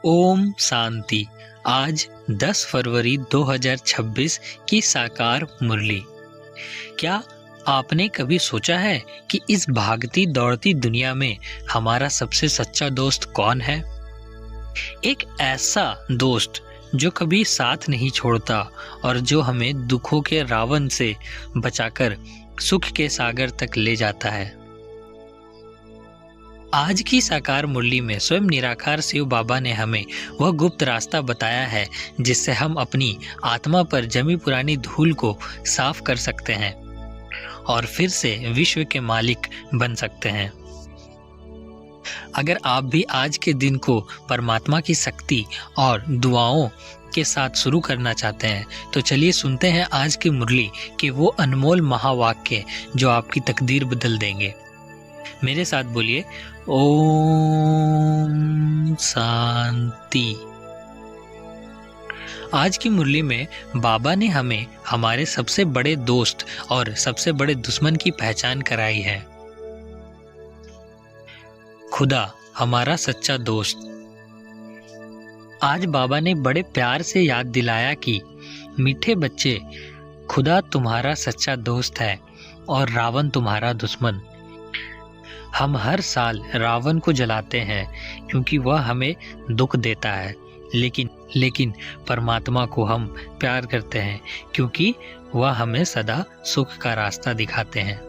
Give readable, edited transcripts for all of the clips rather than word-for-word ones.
ओम शांति। आज 10 फरवरी 2026 की साकार मुरली। क्या आपने कभी सोचा है कि इस भागती दौड़ती दुनिया में हमारा सबसे सच्चा दोस्त कौन है? एक ऐसा दोस्त जो कभी साथ नहीं छोड़ता और जो हमें दुखों के रावण से बचाकर सुख के सागर तक ले जाता है। आज की साकार मुरली में स्वयं निराकार शिव बाबा ने हमें वह गुप्त रास्ता बताया है जिससे हम अपनी आत्मा पर जमी पुरानी धूल को साफ कर सकते हैं और फिर से विश्व के मालिक बन सकते हैं। अगर आप भी आज के दिन को परमात्मा की शक्ति और दुआओं के साथ शुरू करना चाहते हैं तो चलिए सुनते हैं आज की मुरली के वो अनमोल महावाक्य जो आपकी तकदीर बदल देंगे। मेरे साथ बोलिए, ओम शांति। आज की मुरली में बाबा ने हमें हमारे सबसे बड़े दोस्त और सबसे बड़े दुश्मन की पहचान कराई है। खुदा हमारा सच्चा दोस्त। आज बाबा ने बड़े प्यार से याद दिलाया कि मीठे बच्चे, खुदा तुम्हारा सच्चा दोस्त है और रावण तुम्हारा दुश्मन। हम हर साल रावण को जलाते हैं क्योंकि वह हमें दुख देता है, लेकिन परमात्मा को हम प्यार करते हैं क्योंकि वह हमें सदा सुख का रास्ता दिखाते हैं।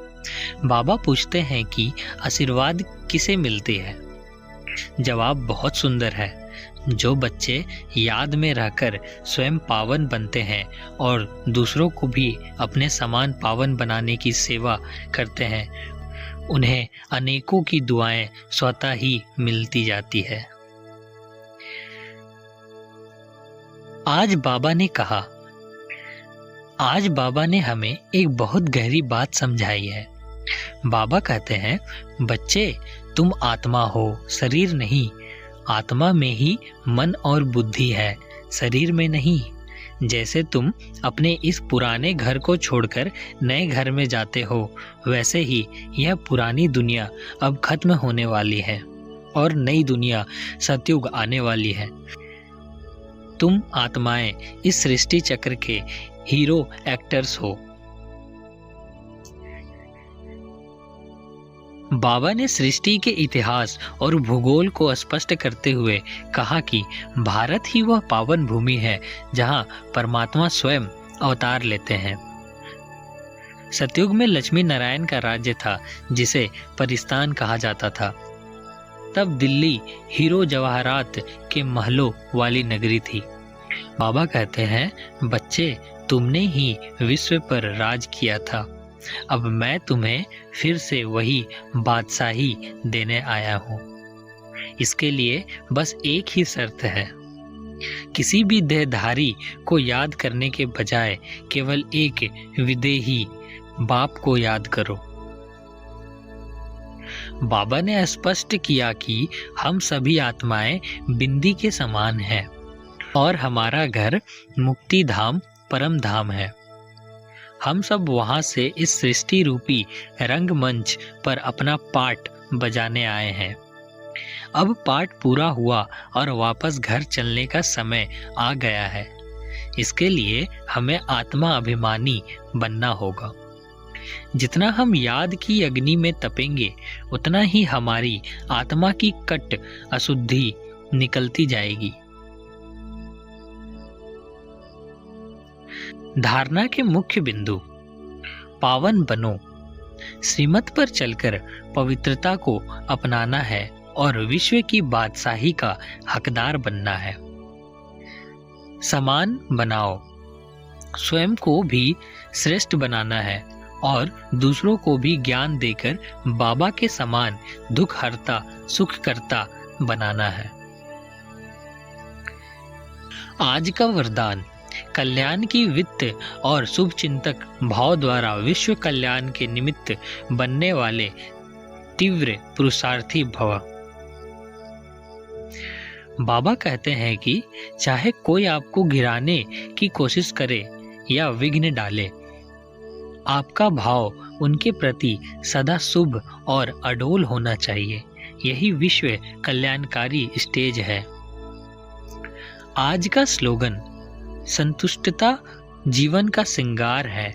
बाबा पूछते हैं कि आशीर्वाद किसे मिलती है? जवाब बहुत सुंदर है। जो बच्चे याद में रहकर स्वयं पावन बनते हैं और दूसरों को भी अपने समान पावन बनाने की सेवा करते हैं, उन्हें अनेकों की दुआएं स्वतः ही मिलती जाती है। आज बाबा ने हमें एक बहुत गहरी बात समझाई है। बाबा कहते हैं, बच्चे तुम आत्मा हो, शरीर नहीं। आत्मा में ही मन और बुद्धि है, शरीर में नहीं। जैसे तुम अपने इस पुराने घर को छोड़कर नए घर में जाते हो, वैसे ही यह पुरानी दुनिया अब खत्म होने वाली है और नई दुनिया सतयुग आने वाली है। तुम आत्माएं इस सृष्टि चक्र के हीरो एक्टर्स हो। बाबा ने सृष्टि के इतिहास और भूगोल को स्पष्ट करते हुए कहा कि भारत ही वह पावन भूमि है जहां परमात्मा स्वयं अवतार लेते हैं। सतयुग में लक्ष्मी नारायण का राज्य था जिसे परिस्तान कहा जाता था। तब दिल्ली हीरो जवाहरात के महलों वाली नगरी थी। बाबा कहते हैं, बच्चे तुमने ही विश्व पर राज किया था। अब मैं तुम्हें फिर से वही बादशाही देने आया हूँ। इसके लिए बस एक ही शर्त है। किसी भी देहधारी को याद करने के बजाय केवल एक विदेही बाप को याद करो। बाबा ने स्पष्ट किया कि हम सभी आत्माएं बिंदी के समान हैं और हमारा घर मुक्ति धाम परम धाम है। हम सब वहां से इस सृष्टि रूपी रंगमंच पर अपना पाठ बजाने आए हैं। अब पाठ पूरा हुआ और वापस घर चलने का समय आ गया है। इसके लिए हमें आत्मा अभिमानी बनना होगा। जितना हम याद की अग्नि में तपेंगे, उतना ही हमारी आत्मा की कट अशुद्धि निकलती जाएगी। धारणा के मुख्य बिंदु। पावन बनो। श्रीमत पर चलकर पवित्रता को अपनाना है और विश्व की बादशाही का हकदार बनना है। समान बनाओ। स्वयं को भी श्रेष्ठ बनाना है और दूसरों को भी ज्ञान देकर बाबा के समान दुख हरता सुख करता बनाना है। आज का वरदान। कल्याण की वित्त और शुभ चिंतक भाव द्वारा विश्व कल्याण के निमित्त बनने वाले तीव्र पुरुषार्थी भव। बाबा कहते हैं कि चाहे कोई आपको गिराने की कोशिश करे या विघ्न डाले, आपका भाव उनके प्रति सदा शुभ और अडोल होना चाहिए। यही विश्व कल्याणकारी स्टेज है। आज का स्लोगन संतुष्टता जीवन का श्रृंगार है।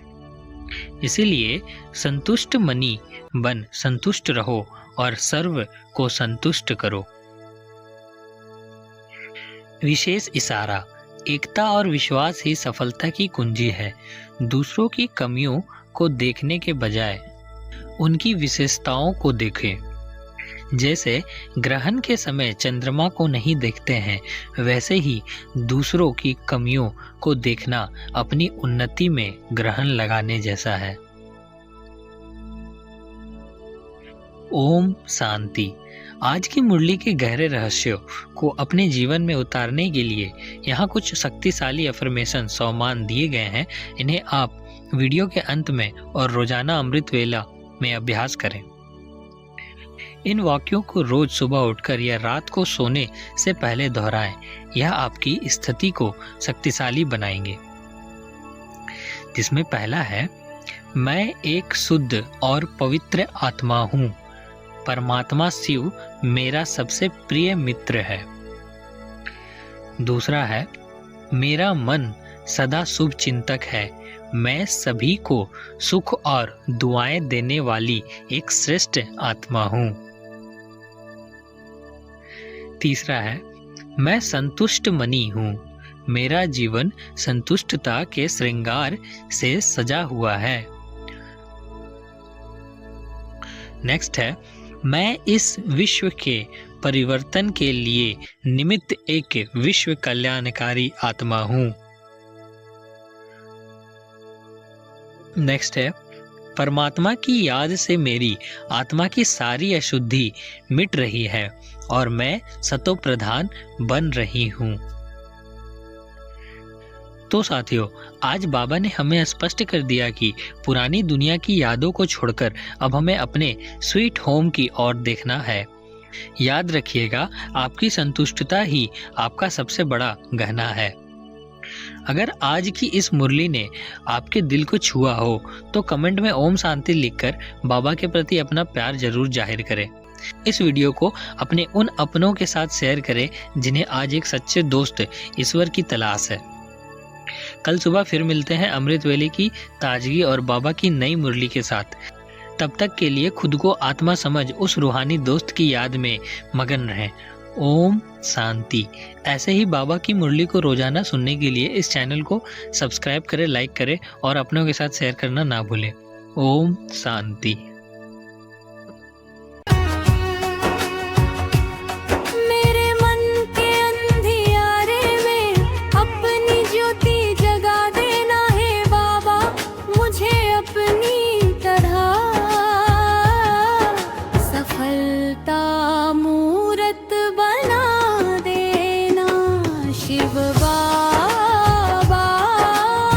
इसीलिए संतुष्ट मनी बन संतुष्ट रहो और सर्व को संतुष्ट करो। विशेष इशारा, एकता और विश्वास ही सफलता की कुंजी है। दूसरों की कमियों को देखने के बजाय उनकी विशेषताओं को देखें। जैसे ग्रहण के समय चंद्रमा को नहीं देखते हैं, वैसे ही दूसरों की कमियों को देखना अपनी उन्नति में ग्रहण लगाने जैसा है। ओम शांति। आज की मुरली के गहरे रहस्यों को अपने जीवन में उतारने के लिए यहाँ कुछ शक्तिशाली अफर्मेशन सोमान दिए गए हैं। इन्हें आप वीडियो के अंत में और रोजाना अमृत वेला में अभ्यास करें। इन वाक्यों को रोज सुबह उठकर या रात को सोने से पहले दोहराएं। यह आपकी स्थिति को शक्तिशाली बनाएंगे। जिसमें पहला है, मैं एक शुद्ध और पवित्र आत्मा हूँ। परमात्मा शिव मेरा सबसे प्रिय मित्र है। दूसरा है, मेरा मन सदा शुभ चिंतक है। मैं सभी को सुख और दुआएं देने वाली एक श्रेष्ठ आत्मा हूँ। तीसरा है, मैं संतुष्ट मनी हूँ। मेरा जीवन संतुष्टता के श्रृंगार से सजा हुआ है। नेक्स्ट है, मैं इस विश्व के परिवर्तन के लिए निमित्त एक विश्व कल्याणकारी आत्मा हूँ। नेक्स्ट है, परमात्मा की याद से मेरी आत्मा की सारी अशुद्धि मिट रही है और मैं सतो प्रधान बन रही हूँ। तो साथियों, आज बाबा ने हमें स्पष्ट कर दिया कि पुरानी दुनिया की यादों को छोड़कर अब हमें अपने स्वीट होम की ओर देखना है। याद रखिएगा, आपकी संतुष्टता ही आपका सबसे बड़ा गहना है। अगर आज की इस मुरली ने आपके दिल को छुआ हो तो कमेंट में ओम शांति लिखकर बाबा के प्रति अपना प्यार जरूर जाहिर करें। इस वीडियो को अपने उन अपनों के साथ शेयर करें जिन्हें आज एक सच्चे दोस्त ईश्वर की तलाश है। कल सुबह फिर मिलते हैं अमृत वेले की ताजगी और बाबा की नई मुरली के साथ। तब तक के लिए खुद को आत्मा समझ उस रूहानी दोस्त की याद में मगन रहें। ओम शांति। ऐसे ही बाबा की मुरली को रोजाना सुनने के लिए इस चैनल को सब्सक्राइब करें, लाइक करें और अपनों के साथ शेयर करना ना भूलें। ओम शांति।